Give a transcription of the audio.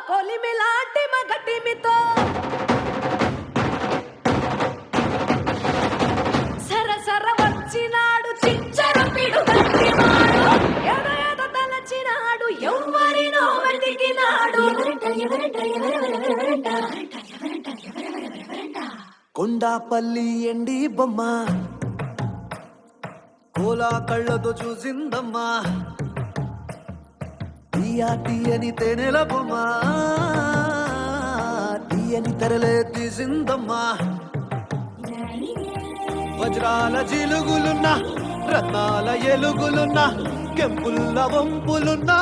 కొలిమిలాంటి మగటిమితో సరసర వచ్చినాడు చిచ్చర పిడు గట్టినాడు ఎద ఎద తలచినాడు ఎవ్వరినో వెతికినాడు కొండాపల్లి ఎండి బొమ్మ కోలా కళ్ళతో చూసిందమ్మా తీయని తేనెల బొమ్మ తీయని తెరలే తీసిందమ్మా వజ్రాల జిలుగులున్నా రత్నాల ఎలుగులున్నా కెంపుల్ల వంపులున్నా